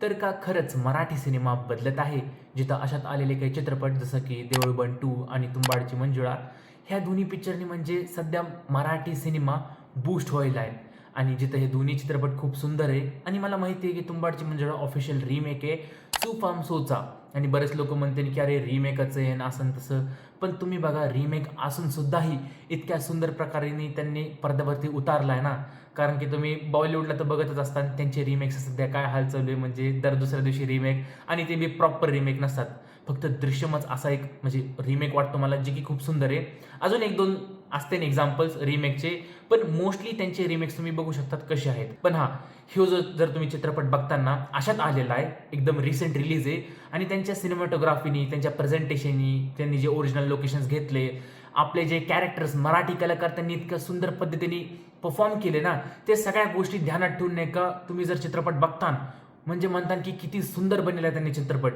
तर का खरंच मराठी सिनेमा बदलत आहे? जिथं अशात आलेले काही चित्रपट जसं की देऊळ बंद 2 आणि तुंबाडची मंजुळा ह्या दोन्ही पिक्चरनी म्हणजे सध्या मराठी सिनेमा बूस्ट व्हायला आहे. आणि जिथं हे दोन्ही चित्रपट खूप सुंदर आहे आणि मला माहिती आहे की तुंबाडची मंजुळा ऑफिशियल रिमेक आहे सू फ्रॉम सोचा. आणि बरेच लोक म्हणतील की अरे रिमेकच आहे आणि असं तसं. पण तुम्ही बघा रिमेक असून सुद्धाही इतक्या सुंदर प्रकारे त्यांनी पडद्यावरती उतारला आहे ना. कारण की तुम्ही बॉलिवूडला तर बघतच असता त्यांचे रिमेक्स सध्या काय हाल चालू आहे म्हणजे दर दुसऱ्या दिवशी रिमेक आणि ते बी प्रॉपर रिमेक नसतात. फक्त दृश्यमच असा एक म्हणजे रिमेक वाटतो मला जे की खूप सुंदर आहे. अजून एक दोन असते एक्झाम्पल्स रिमेकचे, पण मोस्टली त्यांचे रिमेक्स तुम्ही बघू शकतात कसे आहेत. पण हां, ह्यो जर तुम्ही चित्रपट बघताना अशात आलेला आहे, एकदम रिसेंट रिलीज आहे आणि त्यांच्या सिनेमॅटोग्राफीनी, त्यांच्या प्रेझेंटेशननी, त्यांनी जे ओरिजिनल लोकेशन्स घेतले, आपले जे कॅरेक्टर्स मराठी कलाकार त्यांनी इतक्या सुंदर पद्धतीने परफॉर्म केले ना, ते सगळ्या गोष्टी ध्यानात ठेवून नाही का तुम्ही जर चित्रपट बघतान, म्हणजे म्हणतान की किती सुंदर बनलेला त्यांनी चित्रपट.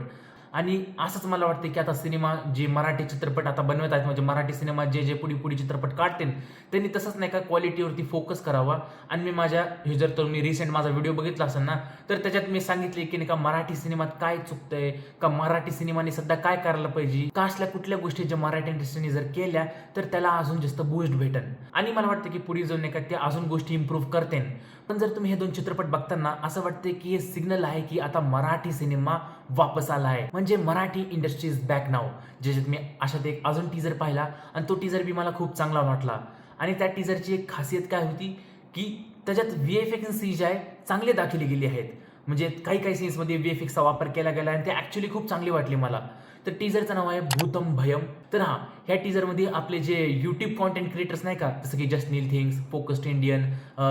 आणि असंच मला वाटतं की आता सिनेमा जे मराठी चित्रपट आता बनवत आहेत म्हणजे मराठी सिनेमा जे पुढे चित्रपट काढतील त्यांनी तसंच नाही का क्वालिटीवरती फोकस करावा. आणि मी माझ्या हे जर तुम्ही रिसेंट माझा व्हिडिओ बघितला असेल ना, तर त्याच्यात मी सांगितले की नाही का मराठी सिनेमात काय चुकतंय, का मराठी सिनेमाने सध्या काय करायला पाहिजे, का असल्या कुठल्या गोष्टी ज्या मराठी इंडस्ट्रीने जर केल्या तर त्याला अजून जास्त बूस्ट भेटन. आणि मला वाटतं की पुढे जाऊन नाही का ते अजून गोष्टी इम्प्रूव्ह करतील. पण जर तुम्ही हे दोन चित्रपट बघताना असं वाटतं की हे सिग्नल आहे की आता मराठी सिनेमा वापस आला आहे, म्हणजे मराठी इंडस्ट्री इज बॅक नाव. ज्याच्यात मी अशात एक अजून टीजर पाहिला आणि तो टीजर बी मला खूप चांगला वाटला. आणि त्या टीजरची एक खासियत काय होती की त्याच्यात VFX आणि CGI चांगले दाखवले गेले आहेत. म्हणजे काही काही सीन्समध्ये VFXचा वापर केला गेला आणि ते ॲक्च्युली खूप चांगली वाटली मला. तर टीजरचं नाव आहे भूतम भयम. तर हां, ह्या टीजरमध्ये आपले जे यूट्यूब कॉन्टेंट क्रिएटर्स नाही का, जसं की जस्नील things, focused Indian,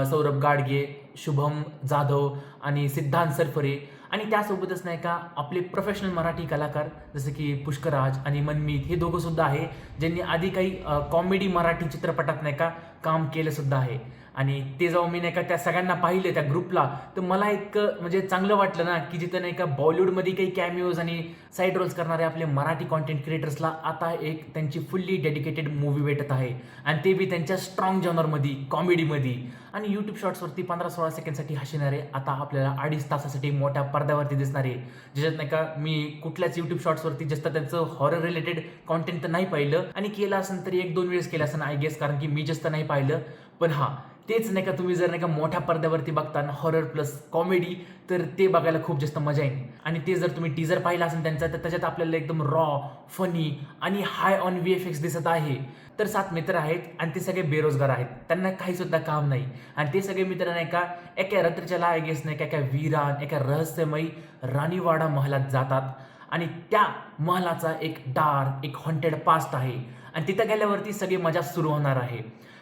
Saurabh Gadge, Shubham Jadhav आणि सिद्धांत सरफरे आणि त्यासोबतच नाही का आपले प्रोफेशनल मराठी कलाकार जसं की पुष्कराज आणि मनमीत हे दोघं सुद्धा आहे, ज्यांनी आधी काही कॉमेडी मराठी चित्रपटात नाही का काम केलं सुद्धा आहे. आणि ते जेव्हा मी नाही का त्या सगळ्यांना पाहिलं त्या ग्रुपला, तर मला इतकं म्हणजे चांगलं वाटलं ना की जिथं नाही का बॉलिवूडमध्ये काही कॅमिओज आणि साईड रोल्स करणारे आपले मराठी कॉन्टेंट क्रिएटर्सला आता एक त्यांची फुल्ली डेडिकेटेड मूवी भेटत आहे आणि ते बी त्यांच्या स्ट्रॉंग जॉनरमध्ये कॉमेडीमध्ये. आणि यूट्यूब शॉर्ट्सवरती 15-16 सेकंडसाठी हसणारे आता आपल्याला 2.5 तासासाठी मोठ्या पडद्यावरती दिसणारे, ज्याच्यात नाही का मी कुठल्याच यूट्यूब शॉर्ट्सवरती जास्त त्यांचं हॉरर रिलेटेड कॉन्टेंट तर नाही पाहिलं आणि केलं असेल तरी 1-2 वेळेस केलं असेल आय गेस, कारण की मी जास्त नाही पाहिलं. पण हां, तेच नाही का तुम्ही जर नाही का मोठ्या पडद्यावरती बघता हॉरर प्लस कॉमेडी, तर ते बघायला खूप जास्त मजा येईल. आणि ते जर तुम्ही टीजर पाहिला असेल त्यांचा, तर त्याच्यात आपल्याला एकदम रॉ, फनी आणि हाय ऑन VFX दिसत आहे. तर 7 मित्र आहेत आणि ते सगळे बेरोजगार आहेत, त्यांना काही सुद्धा काम नाही. आणि ते सगळे मित्र नाही का एका रात्रीच्या आय गेस नाही का एका वीरान एका रहस्यमयी राणीवाडा महलात जातात आणि त्या महलाचा एक डार्क एक हॉन्टेड पास्ट आहे आणि तिथं गेल्यावरती सगळी मजा सुरू होणार आहे.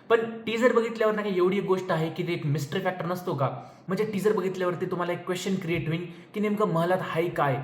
पण टीजर बघितल्यावर नाही का एवढी एक गोष्ट आहे की ते एक मिस्ट्री फॅक्टर नसतो का, म्हणजे टीजर बघितल्यावरती तुम्हाला एक क्वेश्चन क्रिएट होईल की नेमकं महलात हाय काय,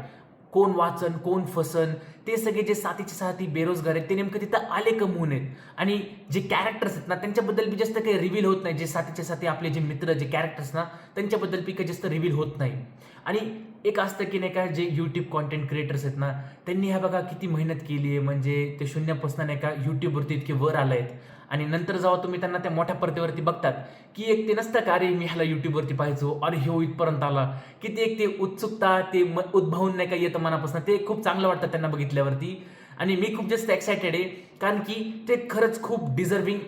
कोण वाचन कोण फसन, ते सगळे जे साथीचे साथी बेरोजगार आहेत ते नेमकं तिथं आले कमवून आहेत. आणि जे कॅरेक्टर्स आहेत ना त्यांच्याबद्दल बी जास्त काही रिव्हील होत नाही. जे साथीचे साथी आपले जे मित्र जे कॅरेक्टर्स ना त्यांच्याबद्दल बी काही जास्त रिव्हील होत नाही. आणि एक असतं की नाही का जे यूट्यूब कॉन्टेंट क्रिएटर्स आहेत ना, त्यांनी ह्या बघा किती मेहनत केली आहे, म्हणजे ते शून्यापासून नाही का यूट्यूबवरती इतके वर आले आहेत. आणि नंतर जेव्हा तुम्ही त्यांना त्या मोठ्या पडद्यावरती बघतात की एक ते नसतं का अरे मी ह्याला यूट्यूबवरती पाहायचो, अरे ह्यो इथपर्यंत आला, की ते एक ते उत्सुकता ते उद्भवून नाही का येतं मनापासून, ते खूप चांगलं वाटतं त्यांना बघितल्यावरती. आणि मी खूप जास्त एक्सायटेड आहे कारण की ते खरंच खूप डिझर्विंग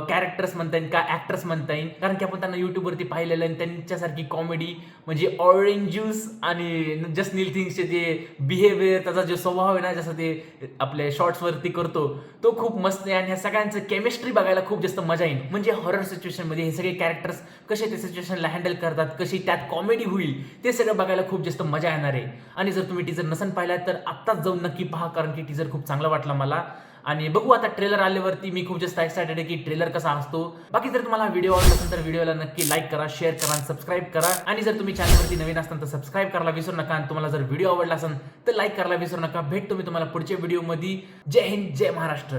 कॅरेक्टर्स म्हणता येईल का ॲक्टर्स म्हणता येईल, कारण की आपण त्यांना यूट्यूबवरती पाहिलेलं आणि त्यांच्यासारखी कॉमेडी म्हणजे ऑरेंज ज्यूस आणि जस्नील थिंग्सचे जे बिहेवियर त्याचा जो स्वभाव आहे ना जसं ते आपल्या शॉर्ट्सवरती करतो तो खूप मस्त आहे. आणि ह्या सगळ्यांचं केमिस्ट्री बघायला खूप जास्त मजा येईल. म्हणजे हॉरर सिच्युएशनमध्ये हे सगळे कॅरेक्टर्स कसे ते सिच्युएशनला हँडल करतात, कशी त्यात कॉमेडी होईल, ते सगळं बघायला खूप जास्त मजा येणार आहे. आणि जर तुम्ही टीजर नसन पाहिला तर आत्ताच जाऊन नक्की पहा, कारण की टीजर खूप चांगला वाटला मला. आणि बघू आता ट्रेलर आल्यावरती मी खूप जास्त एक्सायटेड आहे की ट्रेलर कसा असतो. बाकी जर तुम्हाला व्हिडिओ आवडला असेल तर व्हिडिओला नक्की लाईक करा, शेअर करा आणि सबस्क्राईब करा. आणि जर तुम्ही चॅनलवरती नवीन असताल तर सबस्क्राईब करायला विसरू नका. आणि तुम्हाला जर व्हिडिओ आवडला असेल तर लाईक करायला विसरू नका. भेटतो मी तुम्हाला पुढच्या व्हिडिओमध्ये. जय हिंद, जय महाराष्ट्र.